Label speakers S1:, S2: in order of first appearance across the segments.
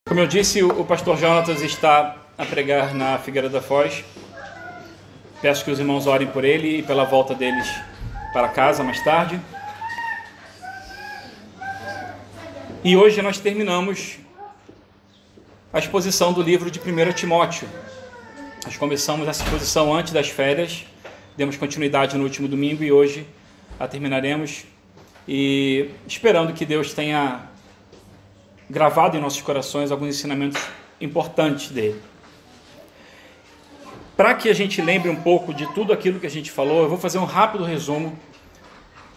S1: Como eu disse, o pastor Jonatas está a pregar na Figueira da Foz. Peço que os irmãos orem por ele e pela volta deles para casa mais tarde. E hoje nós terminamos a exposição do livro de 1 Timóteo. Nós começamos essa exposição antes das férias, demos continuidade no último domingo e hoje a terminaremos. E esperando que Deus tenha gravado em nossos corações alguns ensinamentos importantes dele. Para que a gente lembre um pouco de tudo aquilo que a gente falou, eu vou fazer um rápido resumo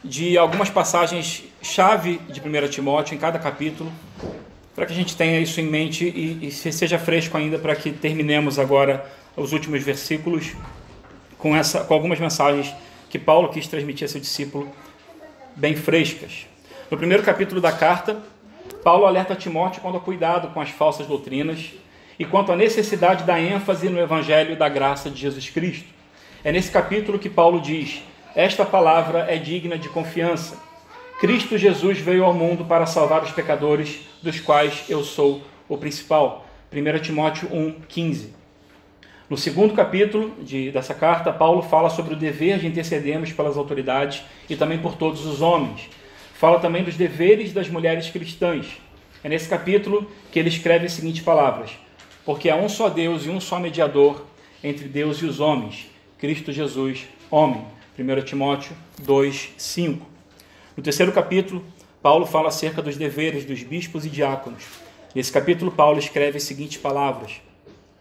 S1: de algumas passagens chave de 1 Timóteo em cada capítulo, para que a gente tenha isso em mente e seja fresco ainda para que terminemos agora os últimos versículos com algumas mensagens que Paulo quis transmitir a seu discípulo bem frescas. No primeiro capítulo da carta, Paulo alerta Timóteo quanto ao cuidado com as falsas doutrinas e quanto à necessidade da ênfase no Evangelho da graça de Jesus Cristo. É nesse capítulo que Paulo diz: esta palavra é digna de confiança. Cristo Jesus veio ao mundo para salvar os pecadores, dos quais eu sou o principal. 1 Timóteo 1,15. No segundo capítulo dessa carta, Paulo fala sobre o dever de intercedermos pelas autoridades e também por todos os homens. Fala também dos deveres das mulheres cristãs. É nesse capítulo que ele escreve as seguintes palavras: porque há um só Deus e um só mediador entre Deus e os homens, Cristo Jesus, homem. 1 Timóteo 2,5. No terceiro capítulo, Paulo fala acerca dos deveres dos bispos e diáconos. Nesse capítulo, Paulo escreve as seguintes palavras: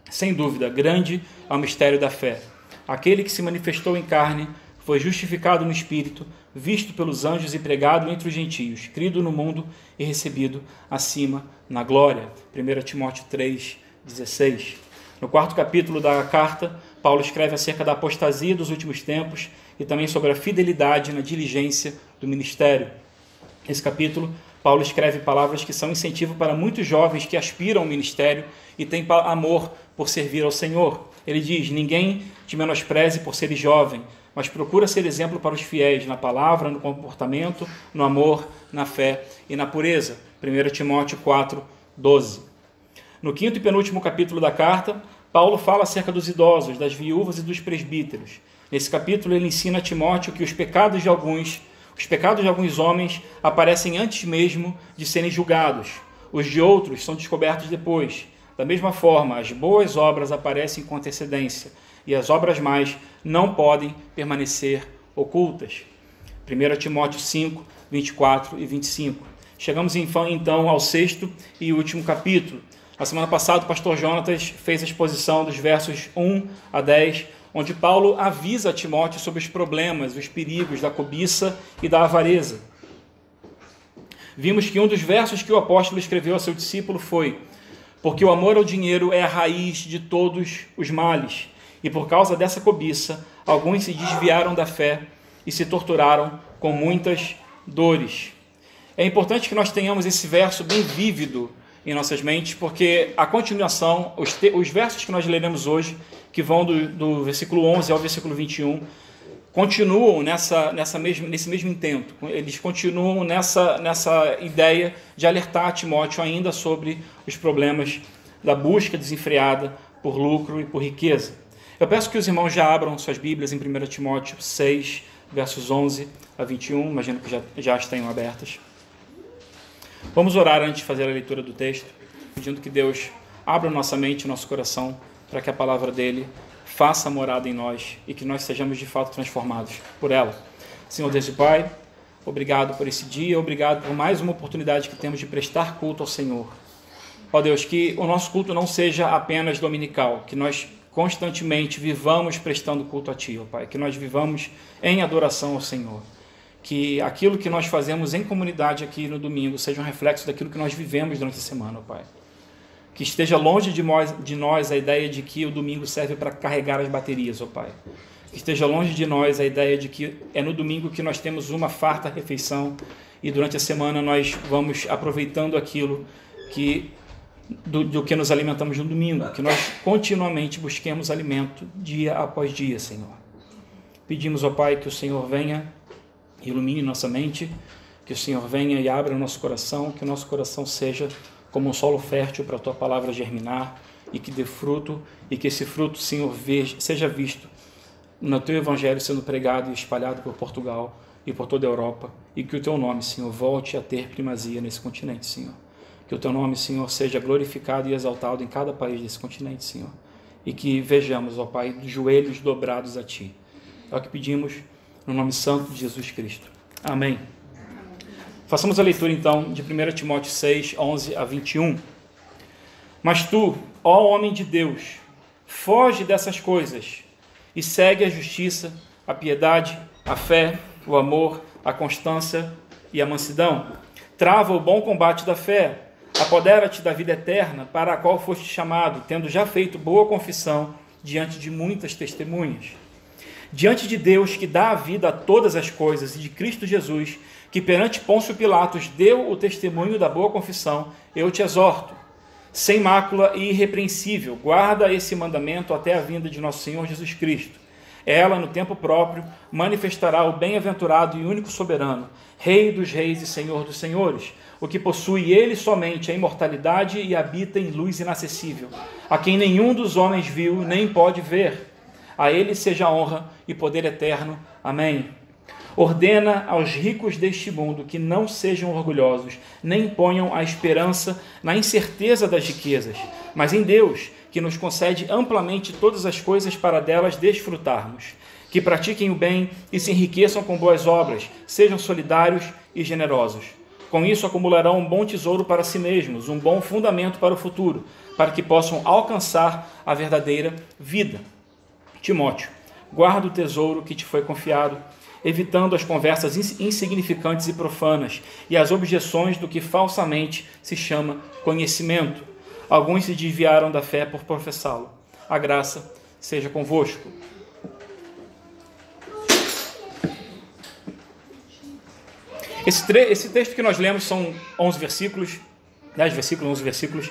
S1: sem dúvida, grande é o mistério da fé. Aquele que se manifestou em carne foi justificado no Espírito, visto pelos anjos e pregado entre os gentios, crido no mundo e recebido acima na glória. 1 Timóteo 3,16. No quarto capítulo da carta, Paulo escreve acerca da apostasia dos últimos tempos e também sobre a fidelidade na diligência do ministério. Nesse capítulo, Paulo escreve palavras que são incentivo para muitos jovens que aspiram ao ministério e têm amor por servir ao Senhor. Ele diz: ninguém te menospreze por seres jovem, mas procura ser exemplo para os fiéis na palavra, no comportamento, no amor, na fé e na pureza. 1 Timóteo 4,12. No quinto e penúltimo capítulo da carta, Paulo fala acerca dos idosos, das viúvas e dos presbíteros. Nesse capítulo ele ensina a Timóteo que os pecados de alguns homens aparecem antes mesmo de serem julgados. Os de outros são descobertos depois. Da mesma forma, as boas obras aparecem com antecedência e as obras más não podem permanecer ocultas. 1 Timóteo 5, 24 e 25. Chegamos então ao sexto e último capítulo. Na semana passada, o pastor Jonatas fez a exposição dos versos 1 a 10, onde Paulo avisa a Timóteo sobre os problemas, os perigos da cobiça e da avareza. Vimos que um dos versos que o apóstolo escreveu a seu discípulo foi: porque o amor ao dinheiro é a raiz de todos os males, e por causa dessa cobiça, alguns se desviaram da fé e se torturaram com muitas dores. É importante que nós tenhamos esse verso bem vívido em nossas mentes, porque a continuação, os versos que nós leremos hoje, que vão do versículo 11 ao versículo 21, continuam nesse mesmo intento. Eles continuam nessa ideia de alertar a Timóteo ainda sobre os problemas da busca desenfreada por lucro e por riqueza. Eu peço que os irmãos já abram suas Bíblias em 1 Timóteo 6, versos 11 a 21, imagino que já estão abertas. Vamos orar antes de fazer a leitura do texto, pedindo que Deus abra nossa mente e nosso coração para que a palavra dele faça morada em nós e que nós sejamos de fato transformados por ela. Senhor Deus e Pai, obrigado por esse dia, obrigado por mais uma oportunidade que temos de prestar culto ao Senhor. Ó Deus, que o nosso culto não seja apenas dominical, que nós constantemente vivamos prestando culto a Ti, ó Pai, que nós vivamos em adoração ao Senhor. Que aquilo que nós fazemos em comunidade aqui no domingo seja um reflexo daquilo que nós vivemos durante a semana, ó Pai. Que esteja longe de nós a ideia de que o domingo serve para carregar as baterias, ó Pai. Que esteja longe de nós a ideia de que é no domingo que nós temos uma farta refeição e durante a semana nós vamos aproveitando aquilo do que nos alimentamos no domingo. Que nós continuamente busquemos alimento dia após dia, Senhor. Pedimos, ó Pai, que o Senhor venha e ilumine nossa mente, que o Senhor venha e abra o nosso coração, que o nosso coração seja como um solo fértil para a tua palavra germinar e que dê fruto, e que esse fruto, Senhor, seja visto no teu evangelho sendo pregado e espalhado por Portugal e por toda a Europa, e que o teu nome, Senhor, volte a ter primazia nesse continente, Senhor. Que o teu nome, Senhor, seja glorificado e exaltado em cada país desse continente, Senhor. E que vejamos, ó Pai, joelhos dobrados a Ti. É o que pedimos no nome santo de Jesus Cristo. Amém. Façamos a leitura, então, de 1 Timóteo 6, 11 a 21. Mas tu, ó homem de Deus, foge dessas coisas e segue a justiça, a piedade, a fé, o amor, a constância e a mansidão. Trava o bom combate da fé, apodera-te da vida eterna, para a qual foste chamado, tendo já feito boa confissão diante de muitas testemunhas. Diante de Deus, que dá a vida a todas as coisas, e de Cristo Jesus, que perante Pôncio Pilatos deu o testemunho da boa confissão, eu te exorto, sem mácula e irrepreensível, guarda esse mandamento até a vinda de nosso Senhor Jesus Cristo. Ela, no tempo próprio, manifestará o bem-aventurado e único soberano, Rei dos reis e Senhor dos senhores, o que possui ele somente a imortalidade e habita em luz inacessível, a quem nenhum dos homens viu nem pode ver. A ele seja honra e poder eterno. Amém. Ordena aos ricos deste mundo que não sejam orgulhosos, nem ponham a esperança na incerteza das riquezas, mas em Deus, que nos concede amplamente todas as coisas para delas desfrutarmos. Que pratiquem o bem e se enriqueçam com boas obras, sejam solidários e generosos. Com isso acumularão um bom tesouro para si mesmos, um bom fundamento para o futuro, para que possam alcançar a verdadeira vida. Timóteo, guarda o tesouro que te foi confiado, evitando as conversas insignificantes e profanas e as objeções do que falsamente se chama conhecimento. Alguns se desviaram da fé por professá-lo. A graça seja convosco. Esse texto que nós lemos são 11 versículos, 10 versículos, 11 versículos.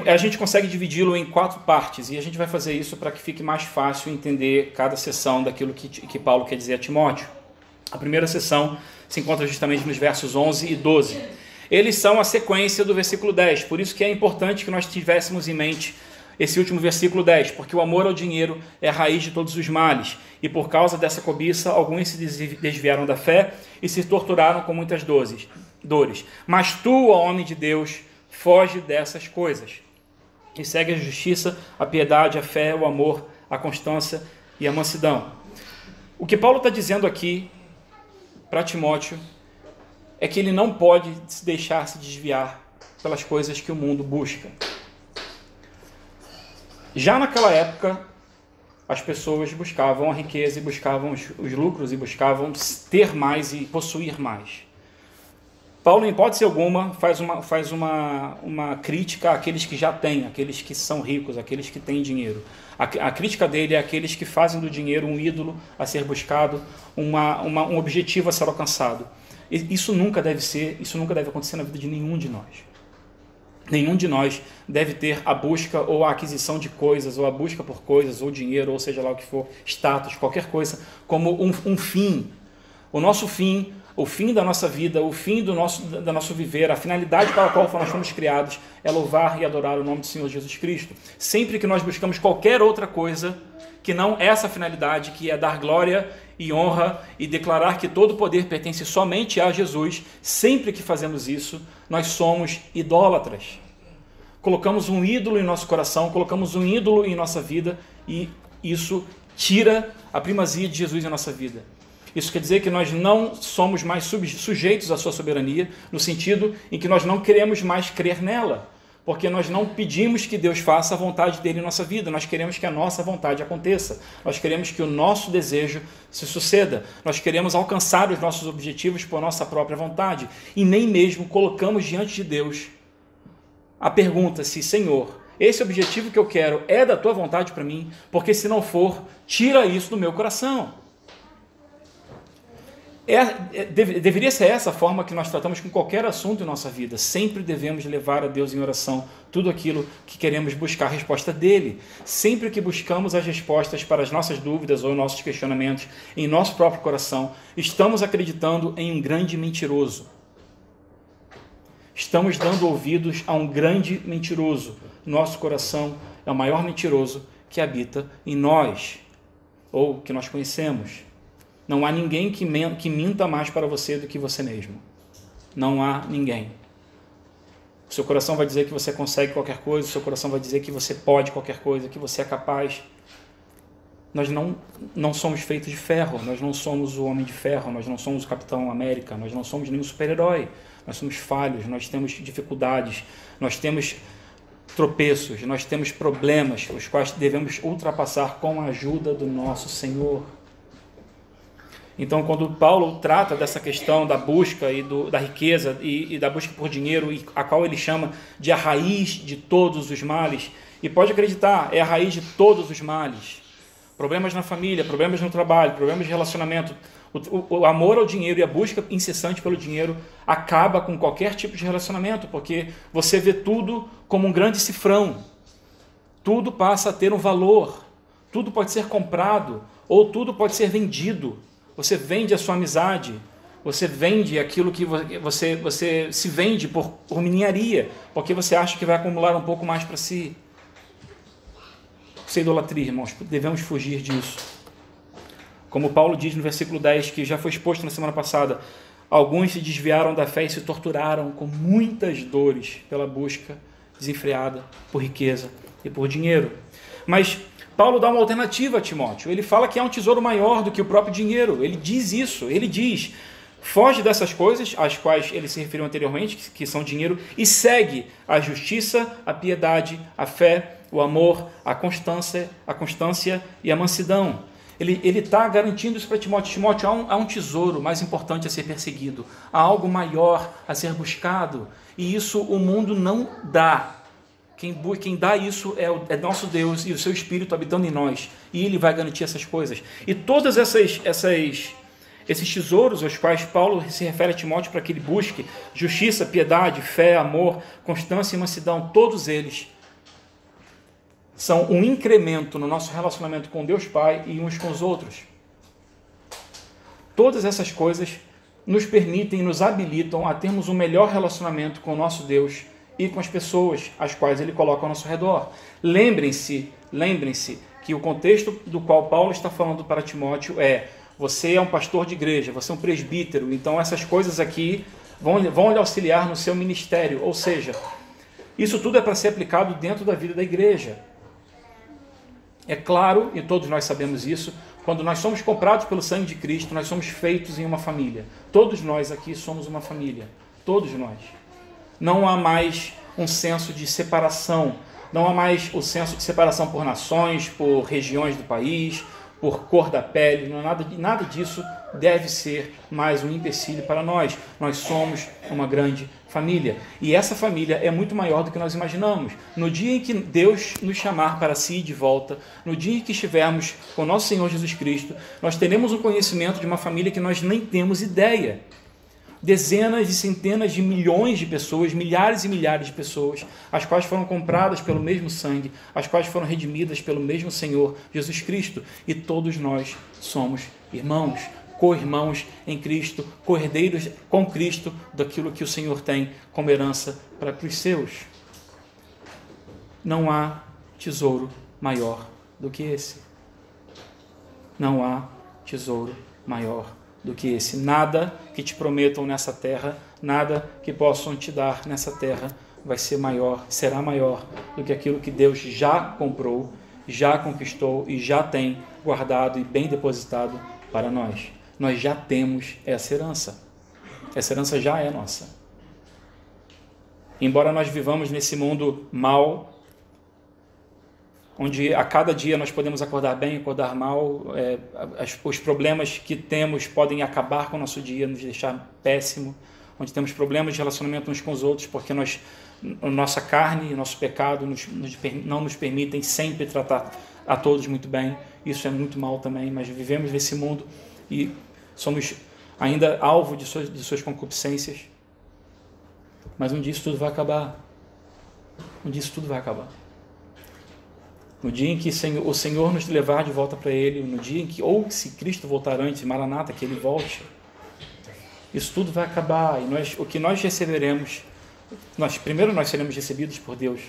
S1: A gente consegue dividi-lo em 4 partes, e a gente vai fazer isso para que fique mais fácil entender cada seção daquilo que Paulo quer dizer a Timóteo. A primeira seção se encontra justamente nos versos 11 e 12. Eles são a sequência do versículo 10, por isso que é importante que nós tivéssemos em mente esse último versículo 10, porque o amor ao dinheiro é a raiz de todos os males, e por causa dessa cobiça, alguns se desviaram da fé e se torturaram com muitas dores. Mas tu, ó homem de Deus, foge dessas coisas e segue a justiça, a piedade, a fé, o amor, a constância e a mansidão. O que Paulo está dizendo aqui para Timóteo é que ele não pode se deixar se desviar pelas coisas que o mundo busca. Já naquela época, as pessoas buscavam a riqueza e buscavam os lucros e buscavam ter mais e possuir mais. Paulo, em hipótese alguma, faz uma crítica àqueles que já têm, àqueles que são ricos, àqueles que têm dinheiro. A crítica dele é àqueles que fazem do dinheiro um ídolo a ser buscado, um objetivo a ser alcançado. Isso nunca deve acontecer na vida de nenhum de nós. Nenhum de nós deve ter a busca ou a aquisição de coisas, ou a busca por coisas, ou dinheiro, ou seja lá o que for, status, qualquer coisa, como um fim. O nosso fim, o fim da nossa vida, o fim do nosso viver, a finalidade para a qual nós fomos criados é louvar e adorar o nome do Senhor Jesus Cristo. Sempre que nós buscamos qualquer outra coisa que não essa finalidade, que é dar glória e honra e declarar que todo poder pertence somente a Jesus, sempre que fazemos isso, nós somos idólatras. Colocamos um ídolo em nosso coração, colocamos um ídolo em nossa vida e isso tira a primazia de Jesus em nossa vida. Isso quer dizer que nós não somos mais sujeitos à sua soberania, no sentido em que nós não queremos mais crer nela, porque nós não pedimos que Deus faça a vontade dele em nossa vida, nós queremos que a nossa vontade aconteça, nós queremos que o nosso desejo se suceda, nós queremos alcançar os nossos objetivos por nossa própria vontade, e nem mesmo colocamos diante de Deus a pergunta se, Senhor, esse objetivo que eu quero é da tua vontade para mim, porque se não for, tira isso do meu coração. Deveria ser essa a forma que nós tratamos com qualquer assunto em nossa vida. Sempre devemos levar a Deus em oração tudo aquilo que queremos buscar a resposta dele. Sempre que buscamos as respostas para as nossas dúvidas ou nossos questionamentos em nosso próprio coração, estamos acreditando em um grande mentiroso. Estamos dando ouvidos a um grande mentiroso. Nosso coração é o maior mentiroso que habita em nós, ou que nós conhecemos. Não há ninguém que minta mais para você do que você mesmo. Não há ninguém. O seu coração vai dizer que você consegue qualquer coisa, o seu coração vai dizer que você pode qualquer coisa, que você é capaz. Nós não somos feitos de ferro, nós não somos o Homem de Ferro, nós não somos o Capitão América, nós não somos nenhum super-herói. Nós somos falhos, nós temos dificuldades, nós temos tropeços, nós temos problemas, os quais devemos ultrapassar com a ajuda do nosso Senhor. Então, quando Paulo trata dessa questão da busca e da riqueza e da busca por dinheiro, a qual ele chama de a raiz de todos os males, e pode acreditar, é a raiz de todos os males. Problemas na família, problemas no trabalho, problemas de relacionamento, o amor ao dinheiro e a busca incessante pelo dinheiro acaba com qualquer tipo de relacionamento, porque você vê tudo como um grande cifrão. Tudo passa a ter um valor, tudo pode ser comprado ou tudo pode ser vendido. Você vende a sua amizade, você vende aquilo que você se vende por ninharia, porque você acha que vai acumular um pouco mais para si. Isso é idolatria, irmãos, devemos fugir disso. Como Paulo diz no versículo 10, que já foi exposto na semana passada, alguns se desviaram da fé e se torturaram com muitas dores pela busca desenfreada por riqueza e por dinheiro. Mas Paulo dá uma alternativa a Timóteo. Ele fala que há um tesouro maior do que o próprio dinheiro. Ele diz isso. Ele diz, foge dessas coisas às quais ele se referiu anteriormente, que são dinheiro, e segue a justiça, a piedade, a fé, o amor, a constância e a mansidão. Ele está garantindo isso para Timóteo. Timóteo, há um tesouro mais importante a ser perseguido, há algo maior a ser buscado, e isso o mundo não dá. Quem dá isso é nosso Deus e o seu Espírito habitando em nós, e Ele vai garantir essas coisas. E todas esses tesouros aos quais Paulo se refere a Timóteo para que ele busque, justiça, piedade, fé, amor, constância e mansidão, todos eles são um incremento no nosso relacionamento com Deus Pai e uns com os outros. Todas essas coisas nos permitem, nos habilitam a termos um melhor relacionamento com o nosso Deus e com as pessoas às quais Ele coloca ao nosso redor. Lembrem-se que o contexto do qual Paulo está falando para Timóteo é: você é um pastor de igreja, você é um presbítero, então essas coisas aqui vão lhe auxiliar no seu ministério. Ou seja, isso tudo é para ser aplicado dentro da vida da igreja. É claro, e todos nós sabemos isso, quando nós somos comprados pelo sangue de Cristo, nós somos feitos em uma família. Todos nós aqui somos uma família. Todos nós. Não há mais um senso de separação. Não há mais o senso de separação por nações, por regiões do país, por cor da pele. Não, nada disso deve ser mais um empecilho para nós. Nós somos uma grande família. E essa família é muito maior do que nós imaginamos. No dia em que Deus nos chamar para si de volta, no dia em que estivermos com o nosso Senhor Jesus Cristo, nós teremos um conhecimento de uma família que nós nem temos ideia. Dezenas e centenas de milhões de pessoas, milhares e milhares de pessoas, as quais foram compradas pelo mesmo sangue, as quais foram redimidas pelo mesmo Senhor Jesus Cristo. E todos nós somos irmãos, co-irmãos em Cristo, co-herdeiros com Cristo daquilo que o Senhor tem como herança para os seus. Não há tesouro maior do que esse. Não há tesouro maior do que esse. Nada que te prometam nessa terra, nada que possam te dar nessa terra vai ser maior, será maior do que aquilo que Deus já comprou, já conquistou e já tem guardado e bem depositado para nós. Nós já temos essa herança. Essa herança já é nossa. Embora nós vivamos nesse mundo mau, onde a cada dia nós podemos acordar bem, acordar mal, os problemas que temos podem acabar com o nosso dia, nos deixar péssimo, onde temos problemas de relacionamento uns com os outros, porque nossa carne e nosso pecado não nos permitem sempre tratar a todos muito bem. Isso é muito mal também, mas vivemos nesse mundo e somos ainda alvo de suas concupiscências. Mas um dia isso tudo vai acabar. Um dia isso tudo vai acabar. No dia em que o Senhor nos levar de volta para Ele, no dia em que, ou se Cristo voltar antes, Maranata, que Ele volte, isso tudo vai acabar, e o que nós receberemos primeiro nós seremos recebidos por Deus,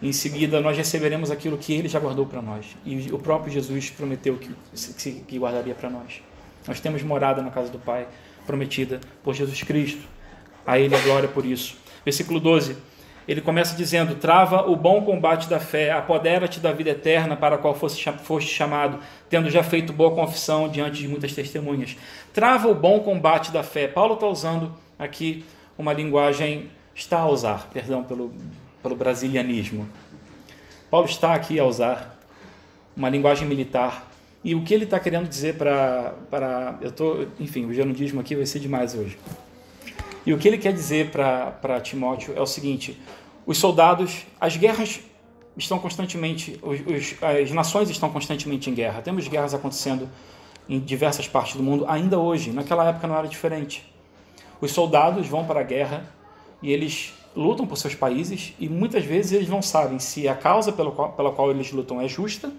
S1: em seguida nós receberemos aquilo que Ele já guardou para nós, e o próprio Jesus prometeu que guardaria para nós. Nós temos morada na casa do Pai, prometida por Jesus Cristo, a Ele a glória por isso. Versículo 12, ele começa dizendo: trava o bom combate da fé, apodera-te da vida eterna para a qual foste chamado, tendo já feito boa confissão diante de muitas testemunhas. Trava o bom combate da fé. Paulo está usando aqui uma linguagem, está a usar, perdão pelo brasilianismo. Paulo está aqui a usar uma linguagem militar. E o que ele está querendo dizer enfim, o gerundismo aqui vai ser demais hoje. E o que ele quer dizer para Timóteo é o seguinte: os soldados, as guerras estão constantemente, as nações estão constantemente em guerra. Temos guerras acontecendo em diversas partes do mundo, ainda hoje. Naquela época não era diferente. Os soldados vão para a guerra e eles lutam por seus países, e muitas vezes eles não sabem se a causa pela qual eles lutam é justa,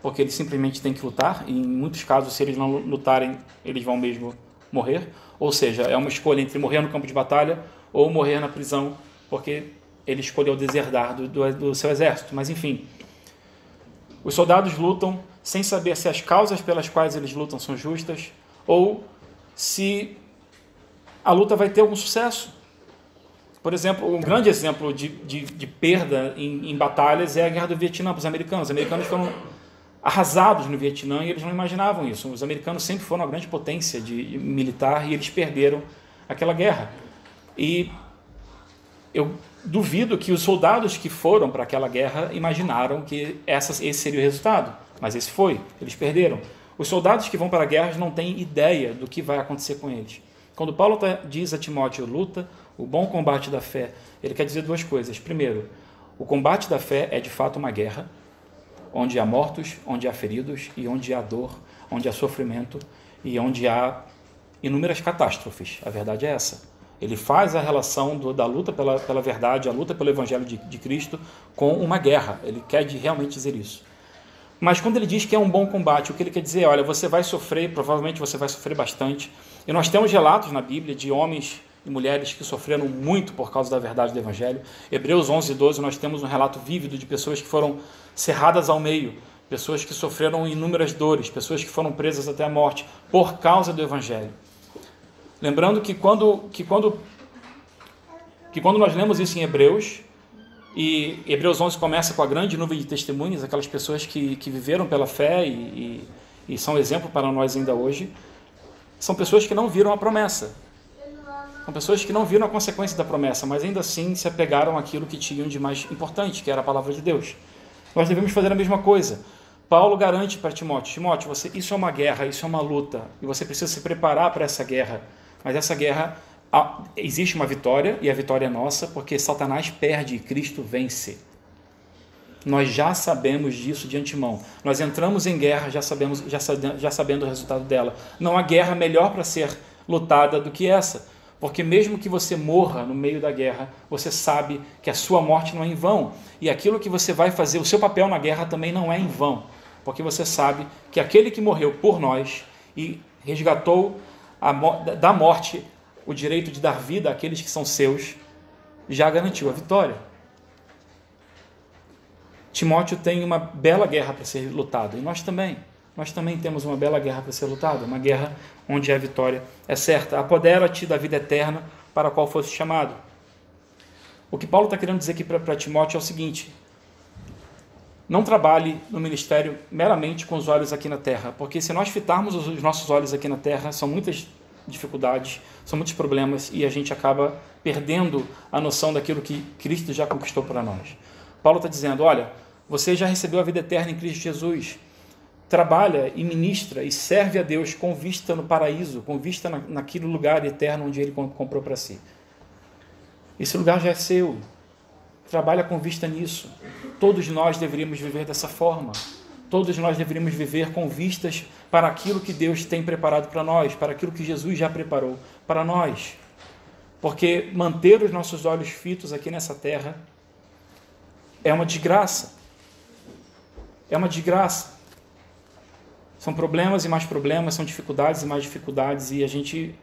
S1: porque eles simplesmente têm que lutar, e em muitos casos, se eles não lutarem, eles vão mesmo morrer. Ou seja, é uma escolha entre morrer no campo de batalha ou morrer na prisão, porque ele escolheu deserdar do seu exército. Mas enfim, os soldados lutam sem saber se as causas pelas quais eles lutam são justas, ou se a luta vai ter algum sucesso. Por exemplo, um grande exemplo de perda em batalhas é a Guerra do Vietnã para os americanos. Os americanos foram arrasados no Vietnã e eles não imaginavam isso. Os americanos sempre foram uma grande potência militar e eles perderam aquela guerra. E eu duvido que os soldados que foram para aquela guerra imaginaram que esse seria o resultado, mas esse foi, eles perderam. Os soldados que vão para guerras não têm ideia do que vai acontecer com eles. Quando Paulo diz a Timóteo: luta o bom combate da fé, ele quer dizer duas coisas. Primeiro, o combate da fé é de fato uma guerra, onde há mortos, onde há feridos, e onde há dor, onde há sofrimento, e onde há inúmeras catástrofes. A verdade é essa. Ele faz a relação da luta pela verdade, a luta pelo Evangelho de Cristo, com uma guerra. Ele quer realmente dizer isso. Mas quando ele diz que é um bom combate, o que ele quer dizer é: olha, você vai sofrer, provavelmente você vai sofrer bastante. E nós temos relatos na Bíblia de homens e mulheres que sofreram muito por causa da verdade do Evangelho. Hebreus 11, 12, nós temos um relato vívido de pessoas que foram cerradas ao meio, pessoas que sofreram inúmeras dores, pessoas que foram presas até a morte por causa do Evangelho. Lembrando que quando nós lemos isso em Hebreus, e Hebreus 11 começa com a grande nuvem de testemunhas, aquelas pessoas que viveram pela fé e são exemplo para nós ainda hoje, são pessoas que não viram a promessa. São pessoas que não viram a consequência da promessa, mas ainda assim se apegaram àquilo que tinham de mais importante, que era a palavra de Deus. Nós devemos fazer a mesma coisa. Paulo garante para Timóteo: isso é uma guerra, isso é uma luta, e você precisa se preparar para essa guerra. Mas essa guerra, existe uma vitória, e a vitória é nossa, porque Satanás perde e Cristo vence. Nós já sabemos disso de antemão. Nós entramos em guerra já sabendo o resultado dela. Não há guerra melhor para ser lutada do que essa. Porque mesmo que você morra no meio da guerra, você sabe que a sua morte não é em vão. E aquilo que você vai fazer, o seu papel na guerra também não é em vão. Porque você sabe que aquele que morreu por nós e resgatou da morte o direito de dar vida àqueles que são seus, já garantiu a vitória. Timóteo tem uma bela guerra para ser lutada, e nós também. Nós também temos uma bela guerra para ser lutada, uma guerra onde a vitória é certa. Apodera-te da vida eterna para a qual foste chamado. O que Paulo está querendo dizer aqui para Timóteo é o seguinte: não trabalhe no ministério meramente com os olhos aqui na terra, porque se nós fitarmos os nossos olhos aqui na terra, são muitas dificuldades, são muitos problemas, e a gente acaba perdendo a noção daquilo que Cristo já conquistou para nós. Paulo está dizendo: olha, você já recebeu a vida eterna em Cristo Jesus. Trabalha e ministra e serve a Deus com vista no paraíso, com vista naquele lugar eterno onde Ele comprou para si. Esse lugar já é seu. Trabalha com vista nisso. Todos nós deveríamos viver dessa forma. Todos nós deveríamos viver com vistas para aquilo que Deus tem preparado para nós, para aquilo que Jesus já preparou para nós. Porque manter os nossos olhos fitos aqui nessa terra é uma desgraça. É uma desgraça. São problemas e mais problemas, são dificuldades e mais dificuldades, e a gente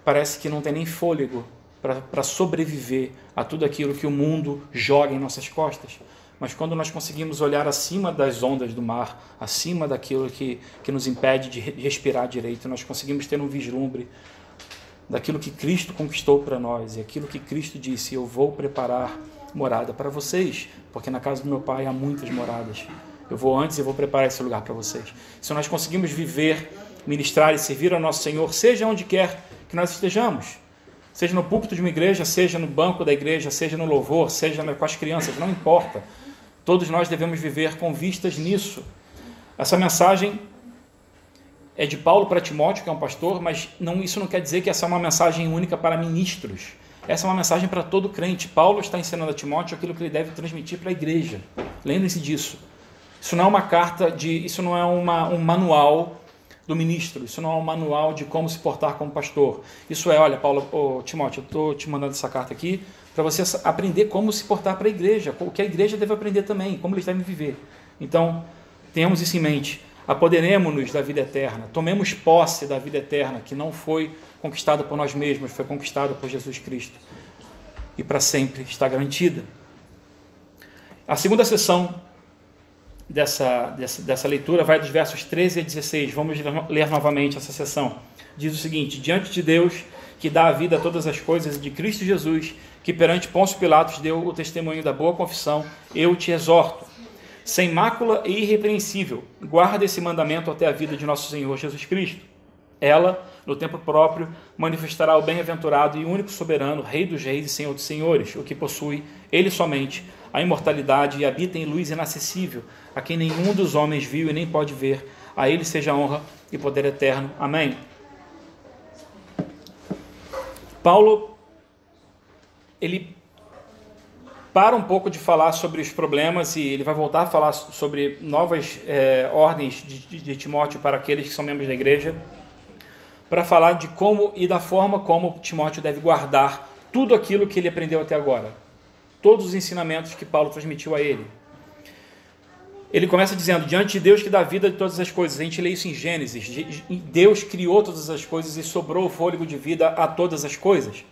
S1: parece que não tem nem fôlego para sobreviver a tudo aquilo que o mundo joga em nossas costas. Mas quando nós conseguimos olhar acima das ondas do mar, acima daquilo que nos impede de respirar direito, nós conseguimos ter um vislumbre daquilo que Cristo conquistou para nós, e aquilo que Cristo disse: eu vou preparar morada para vocês, porque na casa do meu Pai há muitas moradas. Eu vou antes e vou preparar esse lugar para vocês. Se nós conseguimos viver, ministrar e servir ao nosso Senhor, seja onde quer que nós estejamos, seja no púlpito de uma igreja, seja no banco da igreja, seja no louvor, seja com as crianças, não importa. Todos nós devemos viver com vistas nisso. Essa mensagem é de Paulo para Timóteo, que é um pastor, mas isso não quer dizer que essa é uma mensagem única para ministros. Essa é uma mensagem para todo crente. Paulo está ensinando a Timóteo aquilo que ele deve transmitir para a igreja. Lembre-se disso. Isso não é uma carta, isso não é um manual do ministro, isso não é um manual de como se portar como pastor. Isso é, olha, Paulo, Timóteo, eu estou te mandando essa carta aqui para você aprender como se portar para a igreja, o que a igreja deve aprender também, como eles devem viver. Então, tenhamos isso em mente. Apoderemos-nos da vida eterna, tomemos posse da vida eterna, que não foi conquistada por nós mesmos, foi conquistada por Jesus Cristo, e para sempre está garantida. A segunda sessão dessa leitura vai dos versos 13 a 16, vamos ler novamente essa sessão. Diz o seguinte: diante de Deus, que dá a vida a todas as coisas, e de Cristo Jesus, que perante Pôncio Pilatos deu o testemunho da boa confissão, eu te exorto, sem mácula e irrepreensível, guarda esse mandamento até a vida de nosso Senhor Jesus Cristo. Ela, no tempo próprio, manifestará o bem-aventurado e único soberano, Rei dos reis e Senhor dos senhores, o que possui, ele somente, a imortalidade e habita em luz inacessível, a quem nenhum dos homens viu e nem pode ver. A ele seja honra e poder eterno. Amém. Paulo, ele para um pouco de falar sobre os problemas, e ele vai voltar a falar sobre novas ordens de Timóteo para aqueles que são membros da igreja, para falar de como e da forma como Timóteo deve guardar tudo aquilo que ele aprendeu até agora, todos os ensinamentos que Paulo transmitiu a ele. Ele começa dizendo: diante de Deus que dá vida de todas as coisas. A gente lê isso em Gênesis. Deus criou todas as coisas e sobrou o fôlego de vida a todas as coisas.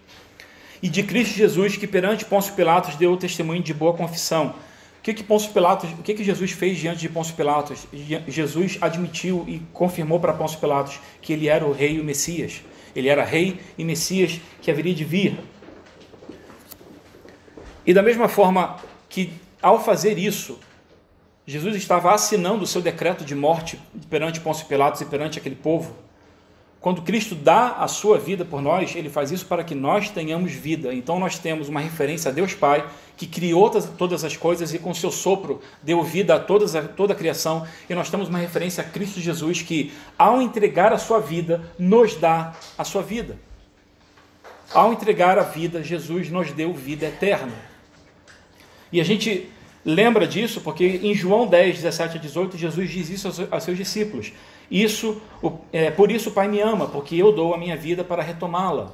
S1: E de Cristo Jesus, que perante Pôncio Pilatos deu o testemunho de boa confissão. O que Jesus fez diante de Pôncio Pilatos? Jesus admitiu e confirmou para Pôncio Pilatos que ele era o rei e o Messias. Ele era rei e Messias que haveria de vir. E da mesma forma que, ao fazer isso, Jesus estava assinando o seu decreto de morte perante Pôncio Pilatos e perante aquele povo. Quando Cristo dá a sua vida por nós, ele faz isso para que nós tenhamos vida. Então nós temos uma referência a Deus Pai, que criou todas as coisas e com seu sopro deu vida a toda a criação. E nós temos uma referência a Cristo Jesus, que ao entregar a sua vida, nos dá a sua vida. Ao entregar a vida, Jesus nos deu vida eterna. E a gente lembra disso porque em João 10, 17 a 18, Jesus diz isso aos seus discípulos. Por isso o Pai me ama, porque eu dou a minha vida para retomá-la.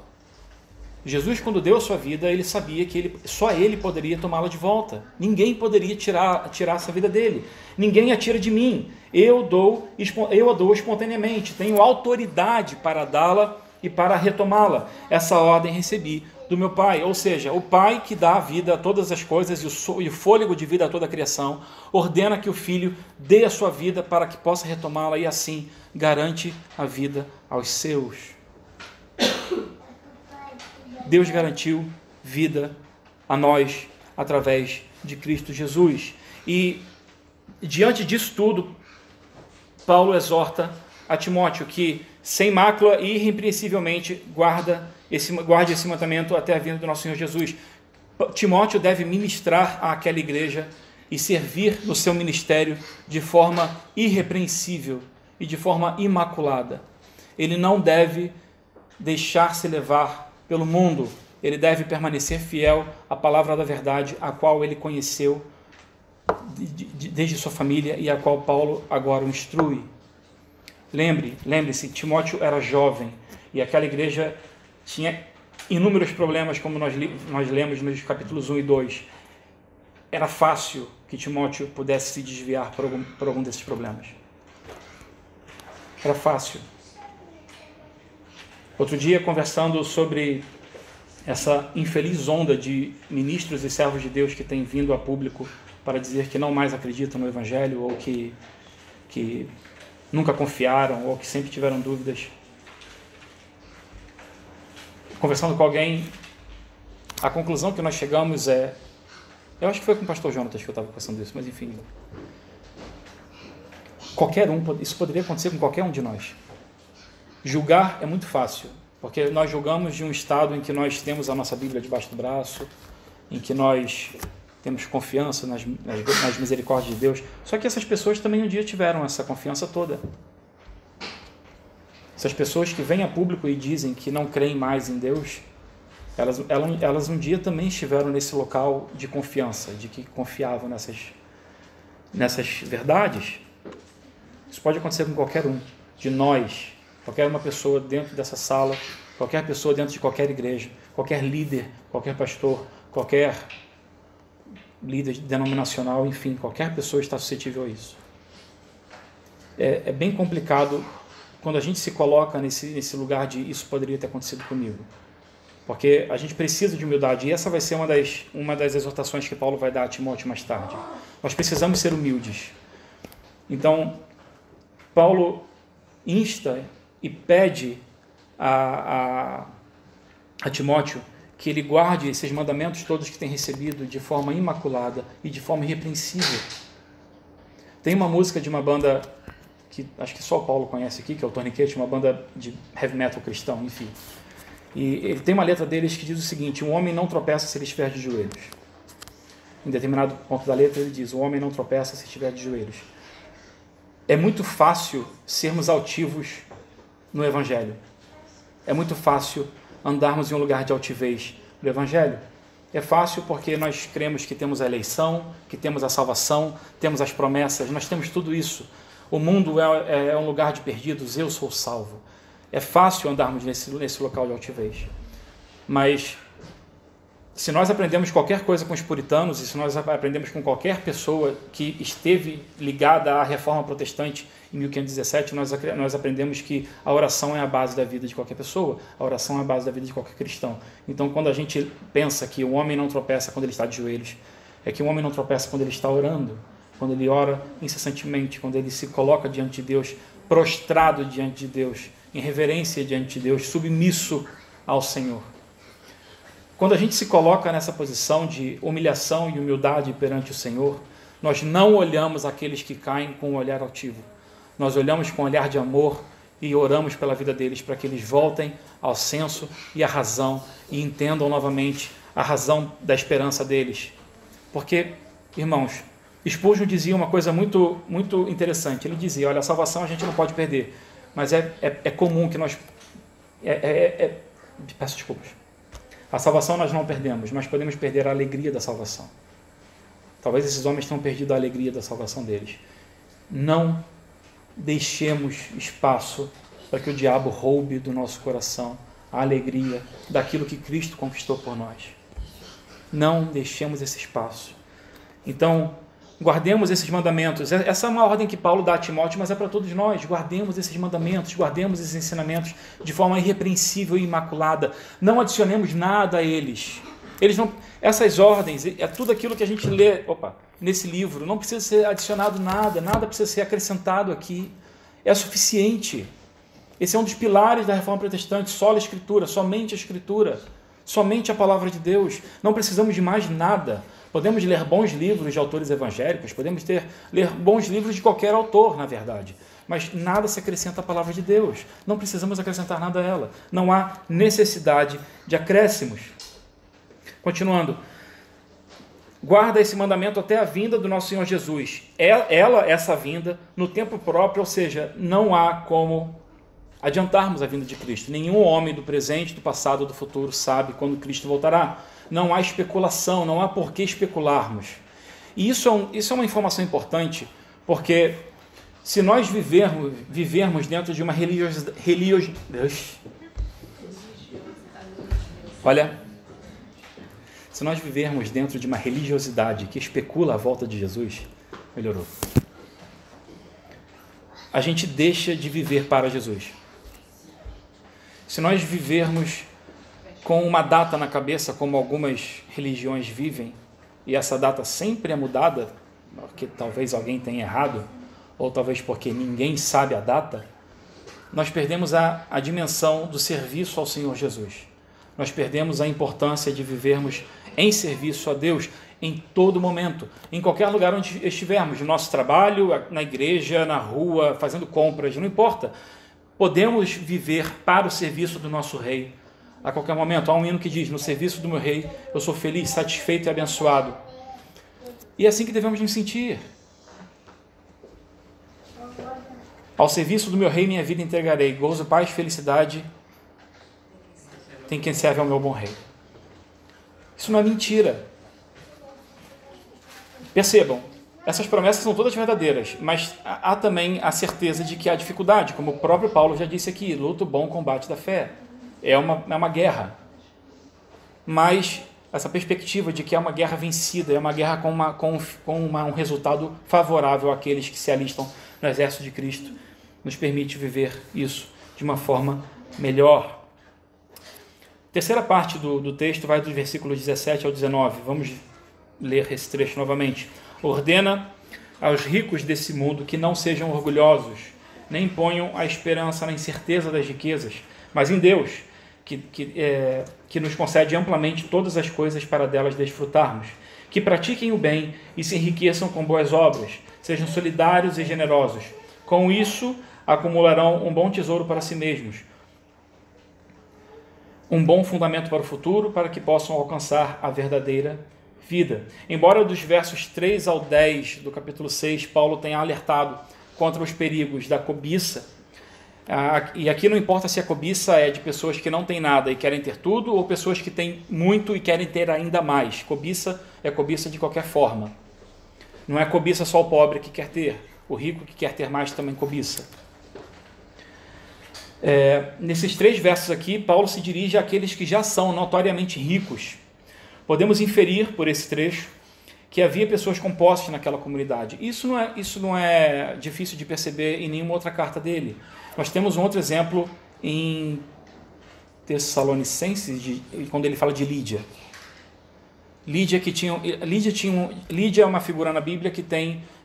S1: Jesus, quando deu a sua vida, ele sabia que só ele poderia tomá-la de volta. Ninguém poderia tirar essa vida dele. Ninguém a tira de mim. Eu a dou espontaneamente. Tenho autoridade para dá-la e para retomá-la. Essa ordem recebi do meu Pai. Ou seja, o Pai que dá a vida a todas as coisas e o fôlego de vida a toda a criação, ordena que o Filho dê a sua vida para que possa retomá-la e assim garante a vida aos seus. Deus garantiu vida a nós através de Cristo Jesus. E diante disso tudo, Paulo exorta a Timóteo que, sem mácula e irrepreensivelmente, guarde esse mandamento até a vinda do nosso Senhor Jesus. Timóteo deve ministrar àquela igreja e servir no seu ministério de forma irrepreensível e de forma imaculada. Ele não deve deixar-se levar pelo mundo. Ele deve permanecer fiel à palavra da verdade, a qual ele conheceu desde sua família e a qual Paulo agora o instrui. Lembre-se, Timóteo era jovem e aquela igreja tinha inúmeros problemas, como nós lemos nos capítulos 1 e 2. Era fácil que Timóteo pudesse se desviar por algum desses problemas. Era fácil. Outro dia, conversando sobre essa infeliz onda de ministros e servos de Deus que têm vindo a público para dizer que não mais acreditam no Evangelho, ou que nunca confiaram, ou que sempre tiveram dúvidas. Conversando com alguém, a conclusão que nós chegamos é... Eu acho que foi com o pastor Jonatas que eu estava conversando isso, mas enfim... Isso poderia acontecer com qualquer um de nós. Julgar é muito fácil, porque nós julgamos de um estado em que nós temos a nossa Bíblia debaixo do braço, em que nós temos confiança nas misericórdias de Deus. Só que essas pessoas também um dia tiveram essa confiança toda. Essas pessoas que vêm a público e dizem que não creem mais em Deus, elas um dia também estiveram nesse local de confiança, de que confiavam nessas verdades. Isso pode acontecer com qualquer um de nós, qualquer uma pessoa dentro dessa sala, qualquer pessoa dentro de qualquer igreja, qualquer líder, qualquer pastor, qualquer líder denominacional, enfim, qualquer pessoa está suscetível a isso. É bem complicado quando a gente se coloca nesse lugar de isso poderia ter acontecido comigo. Porque a gente precisa de humildade, e essa vai ser uma das exortações que Paulo vai dar a Timóteo mais tarde. Nós precisamos ser humildes. Então, Paulo insta e pede a Timóteo que ele guarde esses mandamentos todos que tem recebido de forma imaculada e de forma irrepreensível. Tem uma música de uma banda que acho que só o Paulo conhece aqui, que é o Tourniquet, uma banda de heavy metal cristão, enfim. E ele tem uma letra deles que diz o seguinte: um homem não tropeça se ele estiver de joelhos. Em determinado ponto da letra ele diz: o homem não tropeça se estiver de joelhos. É muito fácil sermos altivos no Evangelho. É muito fácil andarmos em um lugar de altivez no Evangelho. É fácil porque nós cremos que temos a eleição, que temos a salvação, temos as promessas, nós temos tudo isso. O mundo é um lugar de perdidos, eu sou salvo. É fácil andarmos nesse local de altivez. Mas se nós aprendemos qualquer coisa com os puritanos, e se nós aprendemos com qualquer pessoa que esteve ligada à Reforma Protestante em 1517, nós aprendemos que a oração é a base da vida de qualquer pessoa, a oração é a base da vida de qualquer cristão. Então, quando a gente pensa que o homem não tropeça quando ele está de joelhos, é que o homem não tropeça quando ele está orando, quando ele ora incessantemente, quando ele se coloca diante de Deus, prostrado diante de Deus, em reverência diante de Deus, submisso ao Senhor. Quando a gente se coloca nessa posição de humilhação e humildade perante o Senhor, nós não olhamos aqueles que caem com um olhar altivo. Nós olhamos com um olhar de amor e oramos pela vida deles para que eles voltem ao senso e à razão e entendam novamente a razão da esperança deles. Porque, irmãos, Spurgeon dizia uma coisa muito, muito interessante. Ele dizia: olha, a salvação a gente não pode perder, mas é comum que nós... Peço desculpas. A salvação nós não perdemos, nós podemos perder a alegria da salvação. Talvez esses homens tenham perdido a alegria da salvação deles. Não deixemos espaço para que o diabo roube do nosso coração a alegria daquilo que Cristo conquistou por nós. Não deixemos esse espaço. Então, guardemos esses mandamentos. Essa é uma ordem que Paulo dá a Timóteo, mas é para todos nós. Guardemos esses mandamentos, guardemos esses ensinamentos de forma irrepreensível e imaculada. Não adicionemos nada a eles. Essas ordens, é tudo aquilo que a gente lê nesse livro. Não precisa ser adicionado nada, nada precisa ser acrescentado aqui. É suficiente. Esse é um dos pilares da Reforma Protestante, só a Escritura, somente a Escritura, somente a Palavra de Deus. Não precisamos de mais nada. Podemos ler bons livros de autores evangélicos, podemos ler bons livros de qualquer autor, na verdade, mas nada se acrescenta à Palavra de Deus. Não precisamos acrescentar nada a ela. Não há necessidade de acréscimos. Continuando. Guarda esse mandamento até a vinda do nosso Senhor Jesus. Essa vinda, no tempo próprio, ou seja, não há como adiantarmos a vinda de Cristo. Nenhum homem do presente, do passado ou do futuro sabe quando Cristo voltará. Não há especulação, não há por que especularmos. E isso é uma informação importante, porque se nós vivermos dentro de uma se nós vivermos dentro de uma religiosidade que especula a volta de Jesus, melhorou. A gente deixa de viver para Jesus. Se nós vivermos com uma data na cabeça, como algumas religiões vivem, e essa data sempre é mudada, porque talvez alguém tenha errado, ou talvez porque ninguém sabe a data, nós perdemos a dimensão do serviço ao Senhor Jesus. Nós perdemos a importância de vivermos em serviço a Deus em todo momento, em qualquer lugar onde estivermos, no nosso trabalho, na igreja, na rua, fazendo compras, não importa. Podemos viver para o serviço do nosso Rei a qualquer momento. Há um hino que diz: no serviço do meu Rei eu sou feliz, satisfeito e abençoado. E é assim que devemos nos sentir. Ao serviço do meu Rei minha vida entregarei, gozo, paz, felicidade tem quem serve ao meu bom Rei. Isso não é mentira. Percebam, essas promessas são todas verdadeiras, mas há também a certeza de que há dificuldade, como o próprio Paulo já disse aqui: luta o bom combate da fé. É uma guerra. Mas essa perspectiva de que é uma guerra vencida, é uma guerra com um resultado favorável àqueles que se alistam no exército de Cristo, nos permite viver isso de uma forma melhor. A terceira parte do texto vai dos versículos 17 ao 19. Vamos ler esse trecho novamente. Ordena aos ricos desse mundo que não sejam orgulhosos, nem ponham a esperança na incerteza das riquezas, mas em Deus, que nos concede amplamente todas as coisas para delas desfrutarmos. Que pratiquem o bem e se enriqueçam com boas obras, sejam solidários e generosos. Com isso, acumularão um bom tesouro para si mesmos, um bom fundamento para o futuro, para que possam alcançar a verdadeira vida. Embora dos versos 3 ao 10 do capítulo 6, Paulo tenha alertado contra os perigos da cobiça, e aqui não importa se a cobiça é de pessoas que não têm nada e querem ter tudo, ou pessoas que têm muito e querem ter ainda mais. Cobiça é cobiça de qualquer forma. Não é cobiça só o pobre que quer ter, o rico que quer ter mais também cobiça. Nesses 3 versos aqui, Paulo se dirige àqueles que já são notoriamente ricos. Podemos inferir por esse trecho que havia pessoas com posses naquela comunidade. Isso não é difícil de perceber em nenhuma outra carta dele. Nós temos um outro exemplo em Tessalonicenses, quando ele fala de Lídia. Lídia é uma figura na Bíblia que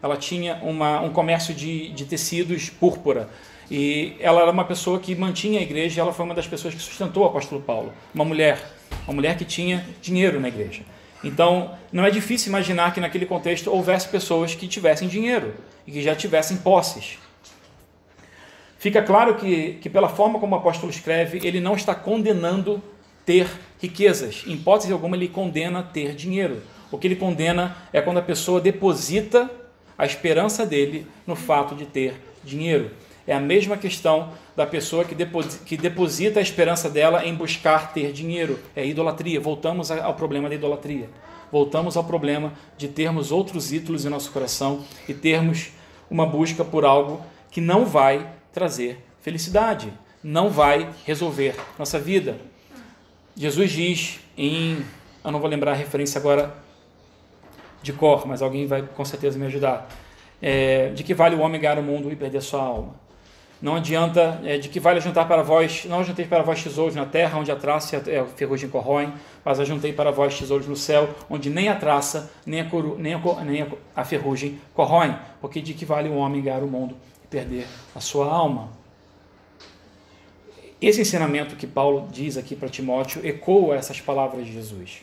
S1: ela tinha um comércio de tecidos púrpura. E ela era uma pessoa que mantinha a igreja, ela foi uma das pessoas que sustentou o apóstolo Paulo. Uma mulher que tinha dinheiro na igreja. Então, não é difícil imaginar que naquele contexto houvesse pessoas que tivessem dinheiro e que já tivessem posses. Fica claro que pela forma como o apóstolo escreve, ele não está condenando ter riquezas. Em hipótese alguma, ele condena ter dinheiro. O que ele condena é quando a pessoa deposita a esperança dele no fato de ter dinheiro. É a mesma questão da pessoa que deposita a esperança dela em buscar ter dinheiro. É idolatria. Voltamos ao problema da idolatria. Voltamos ao problema de termos outros ídolos em nosso coração e termos uma busca por algo que não vai trazer felicidade, não vai resolver nossa vida. Jesus diz eu não vou lembrar a referência agora de cor, mas alguém vai com certeza me ajudar, de que vale o homem ganhar o mundo e perder sua alma. Não adianta, de que vale juntar para vós, não juntei para vós tesouros na terra, onde a traça e a ferrugem corroem, mas ajuntei para vós tesouros no céu, onde nem a traça, nem a ferrugem corroem, porque de que vale o homem ganhar o mundo e perder a sua alma. Esse ensinamento que Paulo diz aqui para Timóteo ecoa essas palavras de Jesus.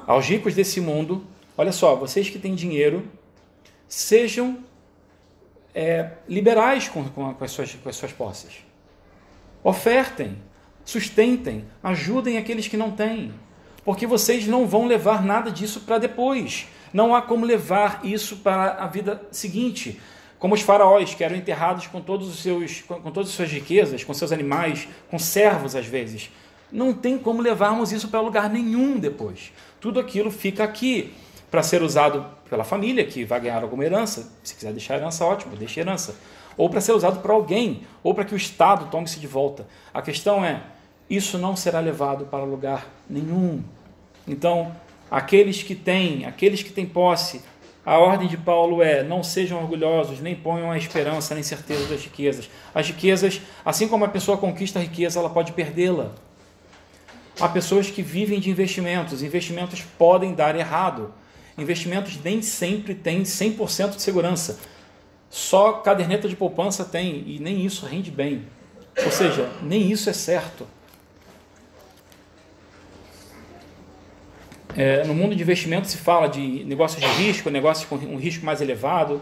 S1: Aos ricos desse mundo, olha só, vocês que têm dinheiro, sejam liberais com as suas posses. Ofertem, sustentem, ajudem aqueles que não têm, porque vocês não vão levar nada disso para depois. Não há como levar isso para a vida seguinte. Como os faraós, que eram enterrados com todas as suas riquezas, com seus animais, com servos às vezes. Não tem como levarmos isso para lugar nenhum depois. Tudo aquilo fica aqui para ser usado pela família, que vai ganhar alguma herança. Se quiser deixar herança, ótimo, deixe herança. Ou para ser usado por alguém, ou para que o Estado tome-se de volta. A questão é, isso não será levado para lugar nenhum. Então, aqueles que têm posse, a ordem de Paulo não sejam orgulhosos, nem ponham a esperança nem certeza das riquezas. As riquezas, assim como a pessoa conquista a riqueza, ela pode perdê-la. Há pessoas que vivem de investimentos. Investimentos podem dar errado. Investimentos nem sempre têm 100% de segurança. Só caderneta de poupança tem, e nem isso rende bem. Ou seja, nem isso é certo. No mundo de investimentos se fala de negócios de risco, negócios com um risco mais elevado.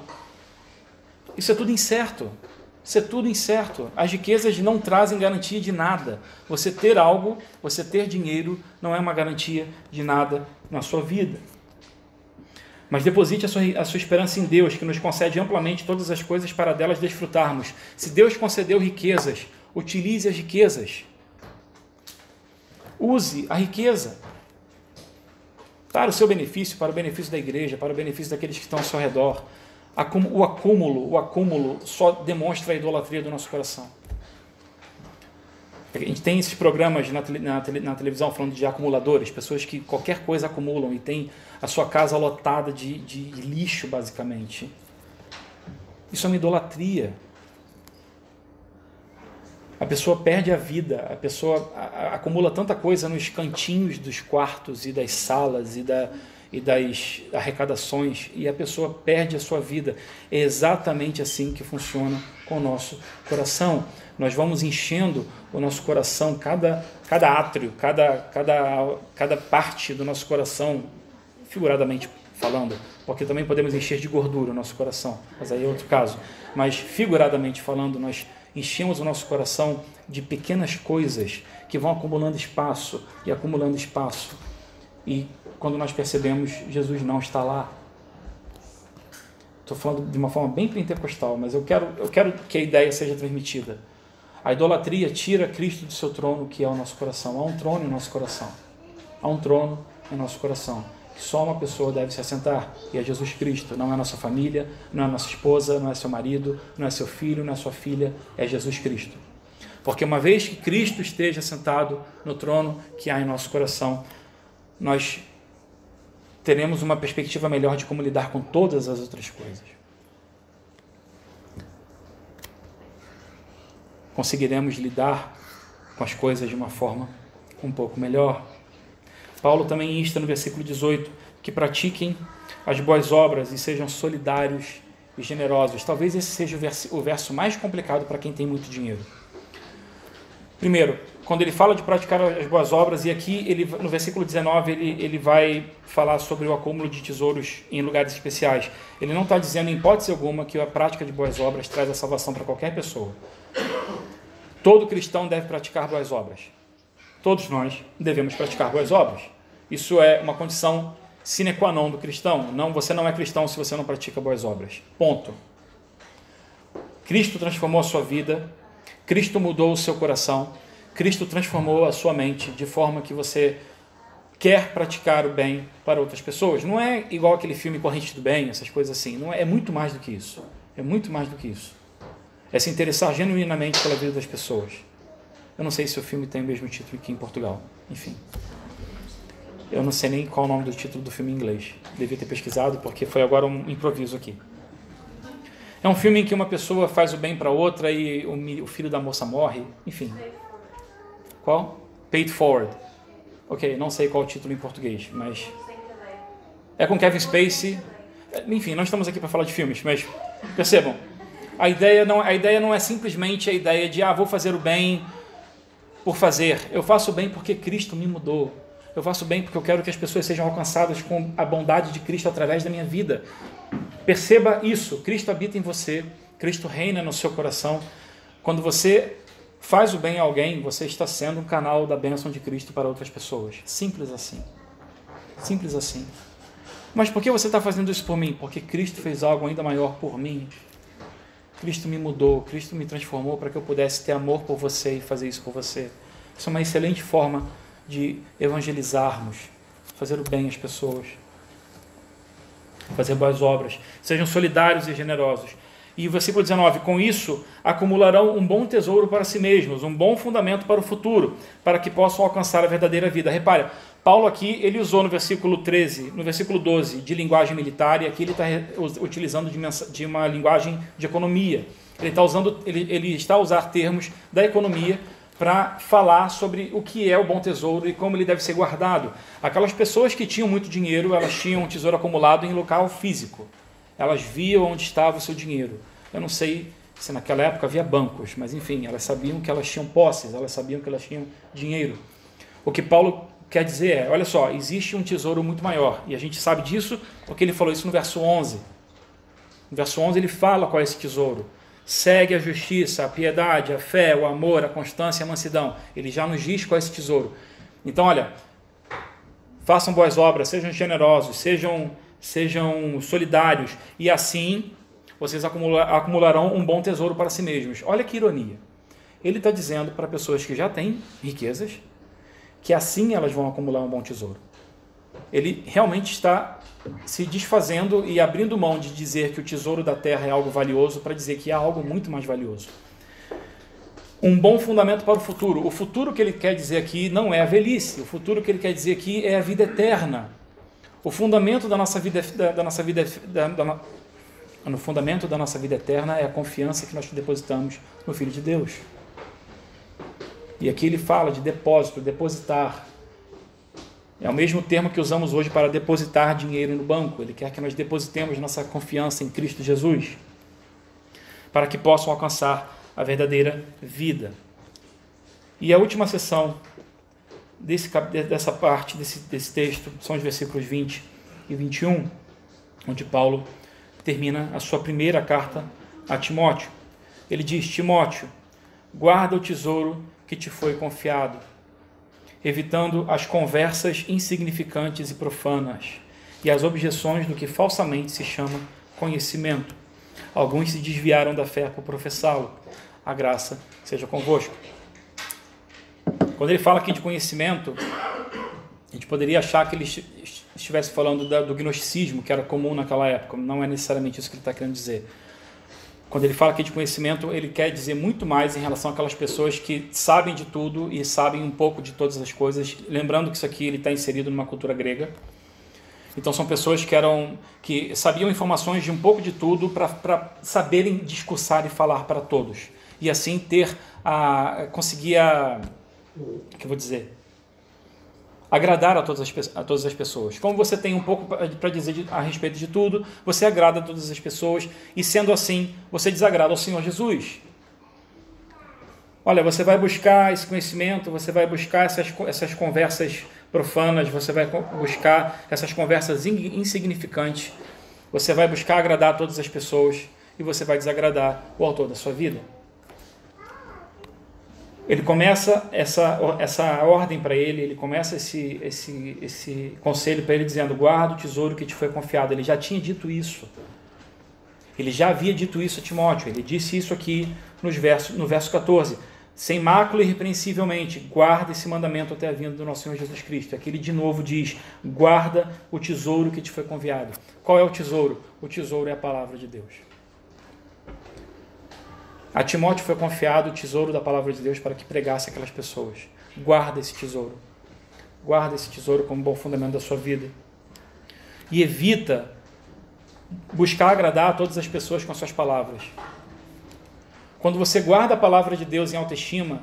S1: Isso é tudo incerto. Isso é tudo incerto. As riquezas não trazem garantia de nada. Você ter algo, você ter dinheiro, não é uma garantia de nada na sua vida. Mas deposite a sua esperança em Deus, que nos concede amplamente todas as coisas para delas desfrutarmos. Se Deus concedeu riquezas, utilize as riquezas. Use a riqueza para o seu benefício, para o benefício da igreja, para o benefício daqueles que estão ao seu redor. O acúmulo só demonstra a idolatria do nosso coração. A gente tem esses programas na televisão falando de acumuladores, pessoas que qualquer coisa acumulam e tem a sua casa lotada de lixo, basicamente. Isso é uma idolatria. A pessoa perde a vida, a pessoa acumula tanta coisa nos cantinhos dos quartos e das salas e das arrecadações, e a pessoa perde a sua vida. É exatamente assim que funciona com o nosso coração. Nós vamos enchendo o nosso coração, cada átrio, cada parte do nosso coração, figuradamente falando, porque também podemos encher de gordura o nosso coração, mas aí é outro caso. Mas figuradamente falando, nós enchemos o nosso coração de pequenas coisas que vão acumulando espaço e acumulando espaço. E quando nós percebemos, Jesus não está lá. Estou falando de uma forma bem pentecostal, mas eu quero que a ideia seja transmitida. A idolatria tira Cristo do seu trono, que é o nosso coração. Há um trono em nosso coração. Há um trono em nosso coração. Que só uma pessoa deve se assentar, e é Jesus Cristo. Não é nossa família, não é nossa esposa, não é seu marido, não é seu filho, não é sua filha, é Jesus Cristo. Porque uma vez que Cristo esteja sentado no trono que há em nosso coração, nós teremos uma perspectiva melhor de como lidar com todas as outras coisas. Conseguiremos lidar com as coisas de uma forma um pouco melhor. Paulo também insta no versículo 18 que pratiquem as boas obras e sejam solidários e generosos. Talvez esse seja o verso mais complicado para quem tem muito dinheiro. Primeiro, quando ele fala de praticar as boas obras, e aqui no versículo 19 ele vai falar sobre o acúmulo de tesouros em lugares especiais. Ele não está dizendo em hipótese alguma que a prática de boas obras traz a salvação para qualquer pessoa. Todo cristão deve praticar boas obras. Todos nós devemos praticar boas obras. Isso é uma condição sine qua non do cristão. Você não é cristão se você não pratica boas obras. Ponto. Cristo transformou a sua vida. Cristo mudou o seu coração. Cristo transformou a sua mente de forma que você quer praticar o bem para outras pessoas. Não é igual aquele filme Corrente do Bem, essas coisas assim. Não é muito mais do que isso. É muito mais do que isso. É se interessar genuinamente pela vida das pessoas. Eu não sei se o filme tem o mesmo título aqui em Portugal. Enfim. Eu não sei nem qual é o nome do título do filme em inglês. Devia ter pesquisado, porque foi agora um improviso aqui. É um filme em que uma pessoa faz o bem para outra e o filho da moça morre. Enfim. Qual? Paid Forward. Ok, não sei qual é o título em português, mas... é com Kevin Spacey. Enfim, não estamos aqui para falar de filmes, mas percebam. A ideia não é simplesmente a ideia de vou fazer o bem por fazer. Eu faço o bem porque Cristo me mudou. Eu faço bem porque eu quero que as pessoas sejam alcançadas com a bondade de Cristo através da minha vida. Perceba isso. Cristo habita em você. Cristo reina no seu coração. Quando você faz o bem a alguém, você está sendo um canal da bênção de Cristo para outras pessoas. Simples assim. Simples assim. Mas por que você está fazendo isso por mim? Porque Cristo fez algo ainda maior por mim. Cristo me mudou, Cristo me transformou para que eu pudesse ter amor por você e fazer isso por você. Isso é uma excelente forma de evangelizarmos, fazer o bem às pessoas, fazer boas obras. Sejam solidários e generosos. E o versículo 19, com isso acumularão um bom tesouro para si mesmos, um bom fundamento para o futuro, para que possam alcançar a verdadeira vida. Repare, Paulo aqui, ele usou no versículo 13, no versículo 12, de linguagem militar, e aqui ele está utilizando de uma linguagem de economia. Ele está a usar termos da economia para falar sobre o que é o bom tesouro e como ele deve ser guardado. Aquelas pessoas que tinham muito dinheiro, elas tinham um tesouro acumulado em local físico. Elas viam onde estava o seu dinheiro. Eu não sei se naquela época havia bancos, mas enfim, elas sabiam que elas tinham posses, elas sabiam que elas tinham dinheiro. O que Paulo quer dizer é, olha só, existe um tesouro muito maior, e a gente sabe disso porque ele falou isso no verso 11. No verso 11 ele fala qual é esse tesouro. Segue a justiça, a piedade, a fé, o amor, a constância e a mansidão. Ele já nos diz qual é esse tesouro. Então, olha, façam boas obras, sejam generosos, sejam solidários, e assim vocês acumularão um bom tesouro para si mesmos. Olha que ironia. Ele está dizendo para pessoas que já têm riquezas, que assim elas vão acumular um bom tesouro. Ele realmente está se desfazendo e abrindo mão de dizer que o tesouro da terra é algo valioso para dizer que há algo muito mais valioso. Um bom fundamento para o futuro. O futuro que ele quer dizer aqui não é a velhice. O futuro que ele quer dizer aqui é a vida eterna. O fundamento da nossa vida, no fundamento da nossa vida eterna é a confiança que nós depositamos no Filho de Deus. E aqui ele fala de depósito, depositar. É o mesmo termo que usamos hoje para depositar dinheiro no banco. Ele quer que nós depositemos nossa confiança em Cristo Jesus, para que possam alcançar a verdadeira vida. E a última seção dessa parte, desse texto, são os versículos 20 e 21, onde Paulo termina a sua primeira carta a Timóteo. Ele diz: Timóteo, guarda o tesouro que te foi confiado, evitando as conversas insignificantes e profanas e as objeções do que falsamente se chama conhecimento. Alguns se desviaram da fé por professá-lo. A graça seja convosco. Quando ele fala aqui de conhecimento, a gente poderia achar que ele estivesse falando do gnosticismo, que era comum naquela época. Não é necessariamente isso que ele está querendo dizer. Quando ele fala aqui de conhecimento, ele quer dizer muito mais em relação àquelas pessoas que sabem de tudo e sabem um pouco de todas as coisas. Lembrando que isso aqui ele está inserido numa cultura grega. Então são pessoas que sabiam informações de um pouco de tudo para saberem discursar e falar para todos. E assim agradar a todas as pessoas. Como você tem um pouco para dizer a respeito de tudo, você agrada a todas as pessoas, e sendo assim, você desagrada ao Senhor Jesus. Olha, você vai buscar esse conhecimento, você vai buscar essas conversas profanas, você vai buscar essas conversas insignificantes, você vai buscar agradar a todas as pessoas, e você vai desagradar o autor da sua vida. Ele começa essa ordem para ele começa esse conselho para ele dizendo: guarda o tesouro que te foi confiado. Ele já tinha dito isso. Ele já havia dito isso a Timóteo. Ele disse isso aqui no verso 14. Sem mácula e irrepreensivelmente, guarda esse mandamento até a vinda do nosso Senhor Jesus Cristo. Aqui ele de novo diz: guarda o tesouro que te foi confiado. Qual é o tesouro? O tesouro é a palavra de Deus. A Timóteo foi confiado o tesouro da palavra de Deus para que pregasse aquelas pessoas. Guarda esse tesouro. Guarda esse tesouro como bom fundamento da sua vida. E evita buscar agradar a todas as pessoas com as suas palavras. Quando você guarda a palavra de Deus em autoestima,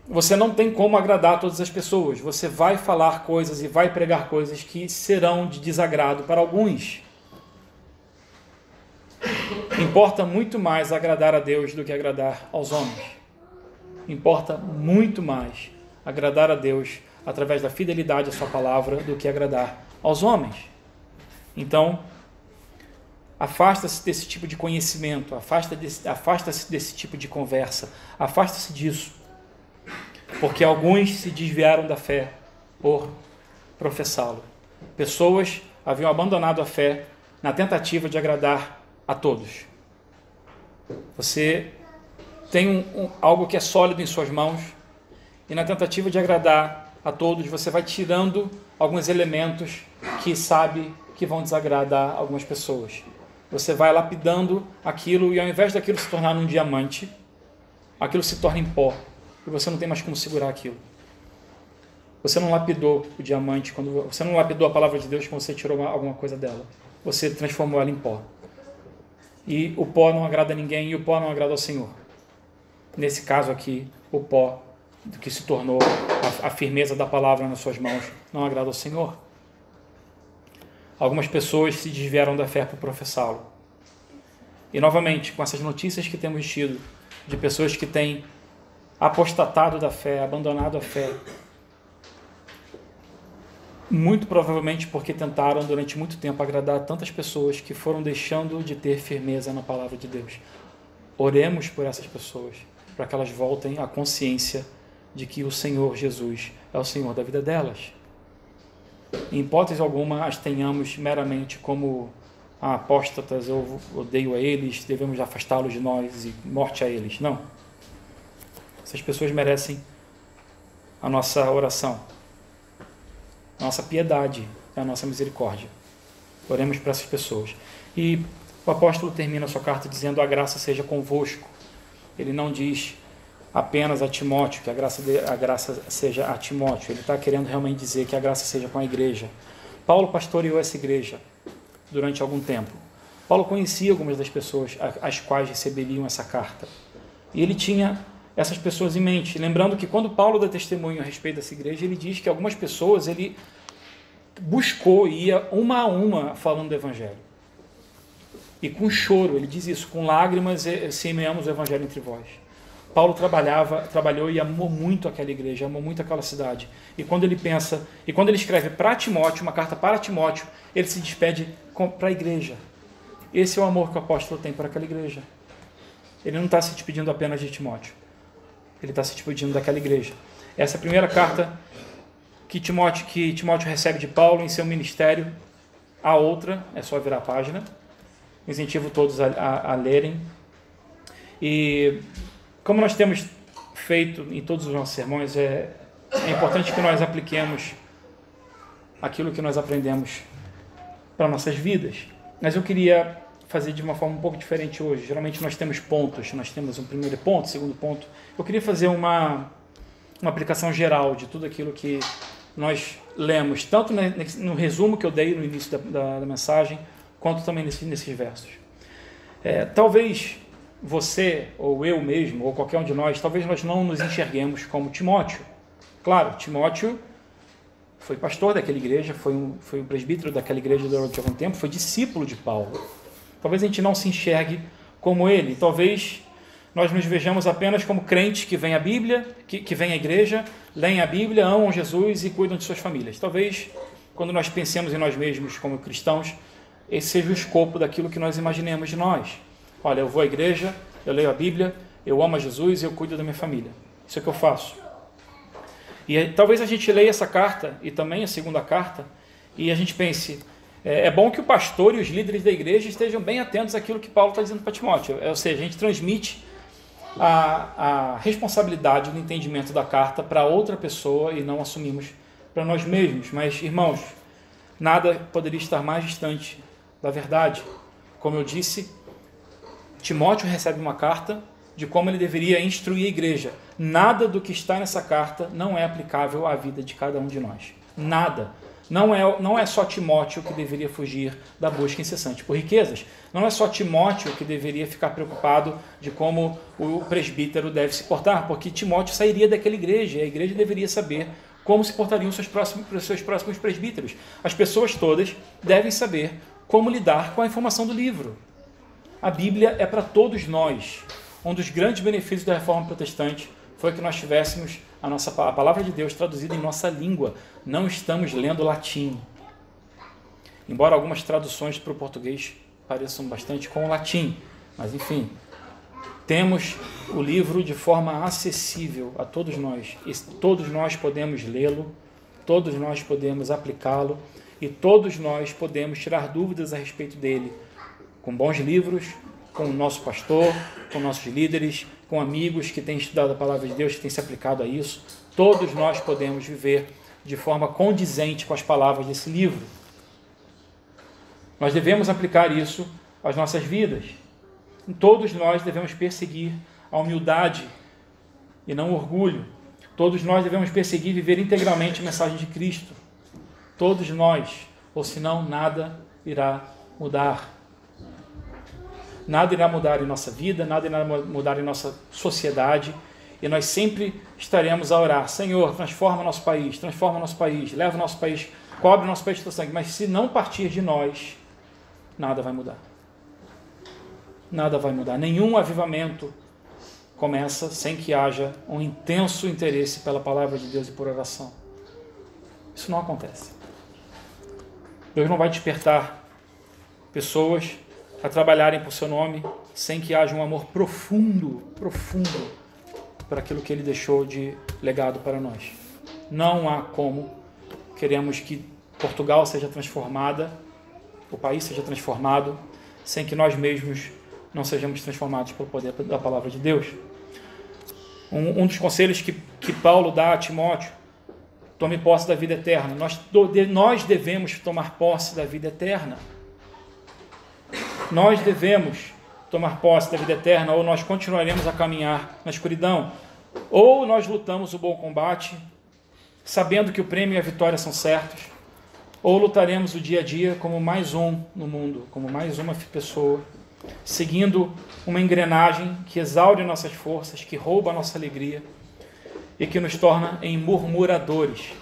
S1: você não tem como agradar a todas as pessoas. Você vai falar coisas e vai pregar coisas que serão de desagrado para alguns. Importa muito mais agradar a Deus do que agradar aos homens. Importa muito mais agradar a Deus através da fidelidade à sua palavra do que agradar aos homens. Então, afasta-se desse tipo de conhecimento, afasta-se desse tipo de conversa, afasta-se disso, porque alguns se desviaram da fé por professá-lo. Pessoas haviam abandonado a fé na tentativa de agradar a todos. Você tem algo que é sólido em suas mãos e na tentativa de agradar a todos, você vai tirando alguns elementos que sabe que vão desagradar algumas pessoas. Você vai lapidando aquilo e ao invés daquilo se tornar um diamante, aquilo se torna em pó e você não tem mais como segurar aquilo. Você não lapidou o diamante, você não lapidou a palavra de Deus quando você tirou alguma coisa dela. Você transformou ela em pó. E o pó não agrada a ninguém e o pó não agrada ao Senhor. nesse caso aqui, o pó do que se tornou a firmeza da palavra nas suas mãos, não agrada ao Senhor. Algumas pessoas se desviaram da fé por professá-lo. E novamente, com essas notícias que temos tido, de pessoas que têm apostatado da fé, abandonado a fé, muito provavelmente porque tentaram durante muito tempo agradar tantas pessoas que foram deixando de ter firmeza na palavra de Deus. Oremos por essas pessoas, para que elas voltem à consciência de que o Senhor Jesus é o Senhor da vida delas. Em hipótese alguma, as tenhamos meramente como apóstatas, eu odeio a eles, devemos afastá-los de nós e morte a eles. Não. Essas pessoas merecem a nossa oração, a nossa piedade, a nossa misericórdia. Oremos para essas pessoas. E o apóstolo termina a sua carta dizendo: a graça seja convosco. Ele não diz apenas a Timóteo, que a graça seja a Timóteo. Ele está querendo realmente dizer que a graça seja com a igreja. Paulo pastoreou essa igreja durante algum tempo. Paulo conhecia algumas das pessoas às quais receberiam essa carta. E ele tinha essas pessoas em mente. Lembrando que quando Paulo dá testemunho a respeito dessa igreja, ele diz que algumas pessoas ele buscou e ia uma a uma falando do evangelho. E com choro, ele diz isso, com lágrimas semeamos o evangelho entre vós. Paulo trabalhou e amou muito aquela igreja, amou muito aquela cidade. E quando ele escreve para Timóteo, uma carta para Timóteo, ele se despede para a igreja. Esse é o amor que o apóstolo tem para aquela igreja. Ele não está se despedindo apenas de Timóteo. Ele está se despedindo daquela igreja. Essa é a primeira carta que Timóteo recebe de Paulo em seu ministério. A outra, é só virar a página. Incentivo todos a lerem. E como nós temos feito em todos os nossos sermões, é importante que nós apliquemos aquilo que nós aprendemos para nossas vidas. Mas eu queria fazer de uma forma um pouco diferente hoje. Geralmente nós temos pontos, nós temos um primeiro ponto, segundo ponto. Eu queria fazer uma aplicação geral de tudo aquilo que nós lemos, tanto no resumo que eu dei no início da mensagem, quanto também nesses versos. Talvez você, ou eu mesmo, ou qualquer um de nós, talvez nós não nos enxerguemos como Timóteo. Claro, Timóteo foi pastor daquela igreja, foi um presbítero daquela igreja durante algum tempo, foi discípulo de Paulo. Talvez a gente não se enxergue como ele. Talvez nós nos vejamos apenas como crentes que vêm à Bíblia, que vêm à igreja, leem a Bíblia, amam Jesus e cuidam de suas famílias. Talvez, quando nós pensemos em nós mesmos como cristãos, esse seja o escopo daquilo que nós imaginemos de nós. Olha, eu vou à igreja, eu leio a Bíblia, eu amo a Jesus e eu cuido da minha família. Isso é o que eu faço. E talvez a gente leia essa carta e também a segunda carta e a gente pense, é bom que o pastor e os líderes da igreja estejam bem atentos àquilo que Paulo está dizendo para Timóteo. Ou seja, a gente transmite a responsabilidade do entendimento da carta para outra pessoa e não assumimos para nós mesmos. Mas, irmãos, nada poderia estar mais distante da verdade. Como eu disse, Timóteo recebe uma carta de como ele deveria instruir a igreja. Nada do que está nessa carta não é aplicável à vida de cada um de nós. Nada. Não é só Timóteo que deveria fugir da busca incessante por riquezas. Não é só Timóteo que deveria ficar preocupado de como o presbítero deve se portar, porque Timóteo sairia daquela igreja e a igreja deveria saber como se portariam seus próximos presbíteros. As pessoas todas devem saber como lidar com a informação do livro. A Bíblia é para todos nós. Um dos grandes benefícios da Reforma Protestante foi que nós tivéssemos a palavra de Deus traduzida em nossa língua. Não estamos lendo latim. Embora algumas traduções para o português pareçam bastante com o latim. Mas, enfim, temos o livro de forma acessível a todos nós. E todos nós podemos lê-lo, todos nós podemos aplicá-lo e todos nós podemos tirar dúvidas a respeito dele com bons livros, com o nosso pastor, com nossos líderes, com amigos que têm estudado a palavra de Deus, que têm se aplicado a isso. Todos nós podemos viver de forma condizente com as palavras desse livro. Nós devemos aplicar isso às nossas vidas. Todos nós devemos perseguir a humildade e não o orgulho. Todos nós devemos perseguir viver integralmente a mensagem de Cristo. Todos nós, ou senão nada irá mudar. nada irá mudar em nossa vida, nada irá mudar em nossa sociedade, e nós sempre estaremos a orar: Senhor, transforma nosso país, leva o nosso país, cobre o nosso país de teu sangue. Mas se não partir de nós, nada vai mudar. Nada vai mudar. Nenhum avivamento começa sem que haja um intenso interesse pela palavra de Deus e por oração. Isso não acontece. Deus não vai despertar pessoas a trabalharem por seu nome sem que haja um amor profundo por aquilo que Ele deixou de legado para nós. Não há como. Queremos que Portugal seja transformada, o país seja transformado, sem que nós mesmos não sejamos transformados pelo poder da palavra de Deus. Um dos conselhos que Paulo dá a Timóteo: tome posse da vida eterna. Nós devemos tomar posse da vida eterna. Nós devemos tomar posse da vida eterna, ou nós continuaremos a caminhar na escuridão. Ou nós lutamos o bom combate, sabendo que o prêmio e a vitória são certos, ou lutaremos o dia a dia como mais um no mundo, como mais uma pessoa, seguindo uma engrenagem que exaure nossas forças, que rouba a nossa alegria e que nos torna em murmuradores.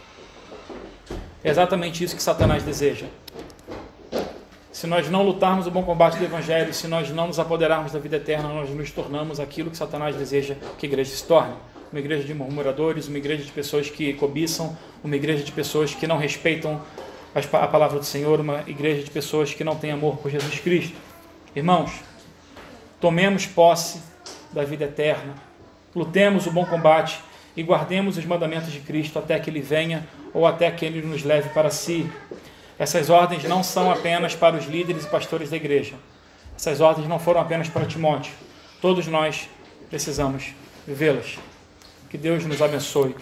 S1: É exatamente isso que Satanás deseja. Se nós não lutarmos o bom combate do Evangelho, se nós não nos apoderarmos da vida eterna, nós nos tornamos aquilo que Satanás deseja que a igreja se torne: uma igreja de murmuradores, uma igreja de pessoas que cobiçam, uma igreja de pessoas que não respeitam a palavra do Senhor, uma igreja de pessoas que não têm amor por Jesus Cristo. Irmãos, tomemos posse da vida eterna, lutemos o bom combate e guardemos os mandamentos de Cristo até que Ele venha ou até que Ele nos leve para si. Essas ordens não são apenas para os líderes e pastores da igreja. Essas ordens não foram apenas para Timóteo. Todos nós precisamos vivê-las. Que Deus nos abençoe.